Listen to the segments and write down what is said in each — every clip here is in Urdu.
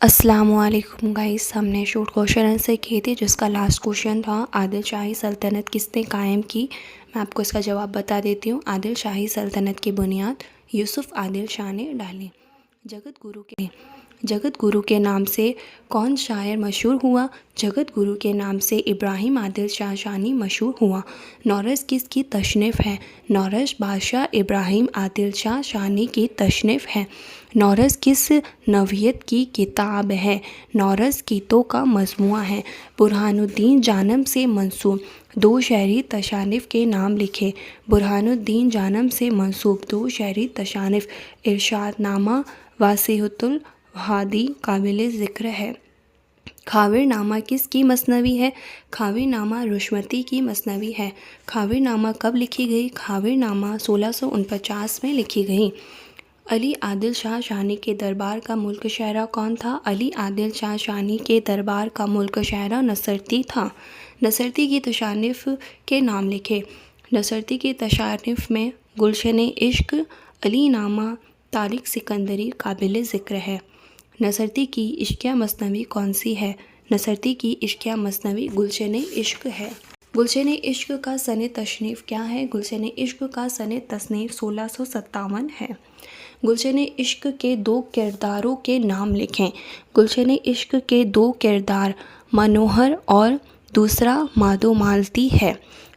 السلام علیکم گائز، ہم نے شورٹ کوشچن آنسر کیے تھے جس کا لاسٹ کوشچن تھا عادل شاہی سلطنت کس نے قائم کی۔ میں آپ کو اس کا جواب بتا دیتی ہوں۔ عادل شاہی سلطنت کی بنیاد یوسف عادل شاہ نے ڈالی۔ جگت گرو کے نام سے کون شاعر مشہور ہوا؟ جگت گرو کے نام سے ابراہیم عادل شاہ شانی مشہور ہوا۔ نورش کس کی تصنیف ہے؟ نورش بادشاہ ابراہیم عادل شاہ شانی کی تصنیف ہے۔ نورش کس نوعیت کی کتاب ہے؟ نورش گیتوں کا مجموعہ ہے۔ برہان الدین جانم سے منسوب دو شعری تصانیف کے نام لکھیں۔ برہان الدین جانم سے منسوب دو شعری تصانیف ارشاد نامہ واسطۃ الہادی قابل ذکر ہے۔ خاور نامہ کس کی مثنوی ہے؟ خاور نامہ رشمتی کی مثنوی ہے۔ خاور نامہ کب لکھی گئی؟ خاور نامہ 1649 میں لکھی گئی۔ علی عادل شاہ شانی کے دربار کا ملک شاعرہ کون تھا؟ علی عادل شاہ شانی کے دربار کا ملک شاعرہ نصرتی تھا۔ نصرتی کی تصانیف کے نام لکھیں۔ نصرتی کی تصانیف میں گلشن عشق، علی نامہ، طارق سکندری قابل ذکر ہے۔ نصرتی کی عشقیہ مثنوی کون سی ہے؟ نصرتی کی عشقیہ مثنوی گلشن عشق ہے۔ گلشن عشق کا سن تصنیف کیا ہے؟ گلشن عشق کا سن تصنیف 1657 ہے۔ گلشن عشق کے دو کرداروں کے نام لکھیں۔ گلشن عشق کے دو کردار منوہر اور دوسرا مادھو مالتی ہے۔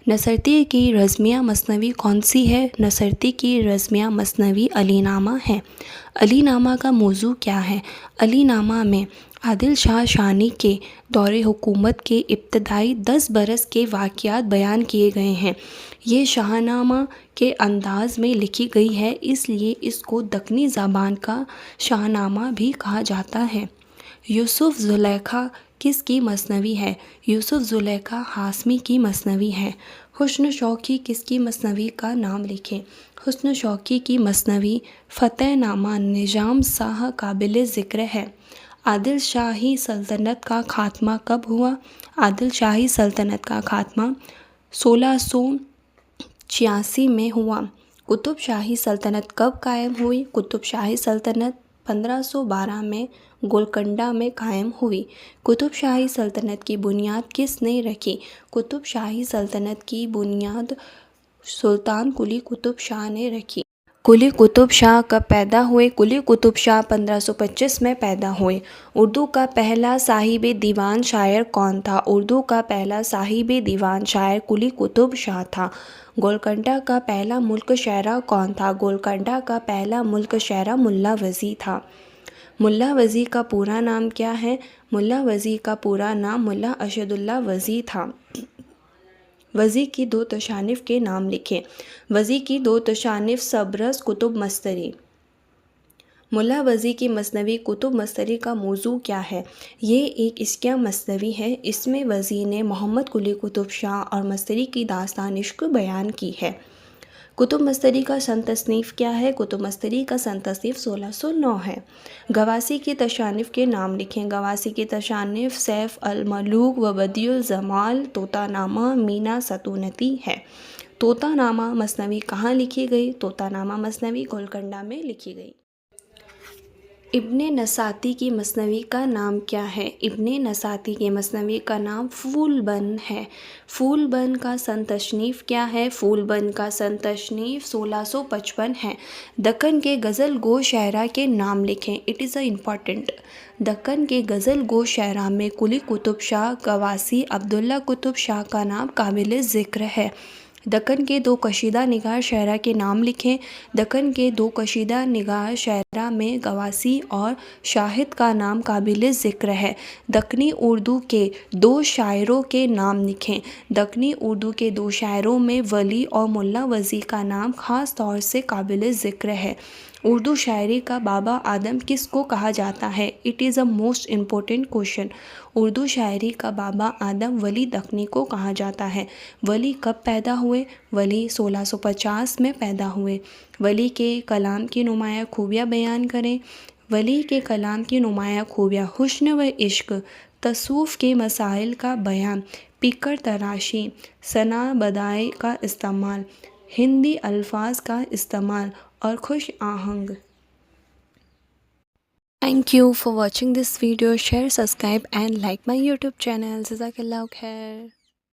نصرتی کی رزمیہ مثنوی کون سی ہے؟ نصرتی کی رزمیہ مثنوی علی نامہ ہے۔ علی نامہ کا موضوع کیا ہے؟ علی نامہ میں عادل شاہ شانی کے دور حکومت کے ابتدائی 10 برس کے واقعات بیان کیے گئے ہیں۔ یہ شاہ نامہ کے انداز میں لکھی گئی ہے، اس لیے اس کو دکنی زبان کا شاہ نامہ بھی کہا جاتا ہے۔ یوسف زلیخا کس کی مثنوی ہے؟ یوسف زلیخا ہاشمی کی مثنوی ہے۔ حسن شوقی کس کی مثنوی کا نام لکھیں۔ حسن شوقی کی مثنوی فتح نامہ نظام شاہ قابل ذکر ہے۔ عادل شاہی سلطنت کا خاتمہ کب ہوا؟ عادل شاہی سلطنت کا خاتمہ 1686 میں ہوا۔ قطب شاہی سلطنت کب قائم ہوئی؟ قطب شاہی سلطنت 1512 میں گولکنڈہ میں قائم ہوئی۔ قطب شاہی سلطنت کی بنیاد کس نے رکھی؟ قطب شاہی سلطنت کی بنیاد سلطان قلی قطب شاہ نے رکھی۔ قلی قطب شاہ کب پیدا ہوئے؟ قلی قطب شاہ 1525 میں پیدا ہوئے۔ اردو کا پہلا صاحب دیوان شاعر کون تھا؟ اردو کا پہلا صاحب دیوان شاعر قلی قطب شاہ تھا۔ گولکنڈہ کا پہلا ملک شاعرہ کون تھا؟ گولکنڈہ کا پہلا ملک شاعرہ ملا وزی تھا۔ ملا وزی کا پورا نام کیا ہے؟ ملا وزی کا پورا نام ملا اسد اللہ وزی تھا۔ وزی کی دو تصانیف کے نام لکھیں۔ وزی کی دو تصانیف سبرس کتب مستری۔ ملا وزی کی مثنوی کتب مستری کا موضوع کیا ہے؟ یہ ایک عشقیہ مثنوی ہے۔ اس میں وزی نے محمد قلی قطب شاہ اور مستری کی داستان عشق بیان کی ہے۔ کتب مستری کا سن تصنیف کیا ہے؟ کتب مستری کا سن تصنیف 1609 ہے۔ گواسی کی تصانیف کے نام لکھیں۔ گواسی کی تصانیف سیف الملوک و بدیع الجمال، طوطا نامہ، مینا ستونتی ہے۔ طوطا نامہ مثنوی کہاں لکھی گئی؟ طوطا نامہ مثنوی گولکنڈہ میں لکھی گئی۔ ابن نساتی کی مثنوی کا نام کیا ہے؟ ابن نساتی کی مثنوی کا نام پھول بن ہے۔ پھول بن کا سن تصنیف کیا ہے؟ پھول بن کا سن تصنیف 1655 ہے۔ دکن کے غزل گو شاعرہ کے نام لکھیں۔ It is important. دکن کے غزل گو شاعرہ میں قلی قطب شاہ، گواسی، عبداللہ قطب شاہ کا نام قابل ذکر ہے۔ دکن کے دو کشیدہ نگار شاعرہ کے نام لکھیں۔ دکن کے دو کشیدہ نگار شاعرہ میں گواسی اور شاہد کا نام قابل ذکر ہے۔ دکنی اردو کے دو شاعروں کے نام لکھیں۔ دکنی اردو کے دو شاعروں میں ولی اور ملا وزی کا نام خاص طور سے قابل ذکر ہے۔ اردو شاعری کا بابا آدم کس کو کہا جاتا ہے؟ It is a most important question. Urdu شاعری کا بابا آدم ولی دکنی کو کہا جاتا ہے۔ ولی کب پیدا ہوئے؟ ولی 1650 میں پیدا ہوئے۔ ولی کے کلام کی نمایاں خوبیاں بیان کریں۔ ولی کے کلام کی نمایاں خوبیاں: حسن و عشق، تصوف کے مسائل کا بیان، پیکر تراشی، ثنا بدائی کا استعمال، ہندی الفاظ کا استعمال اور خوش آہنگ Thank you for watching this video. Share, subscribe and like my YouTube channel. Jazakallah khair.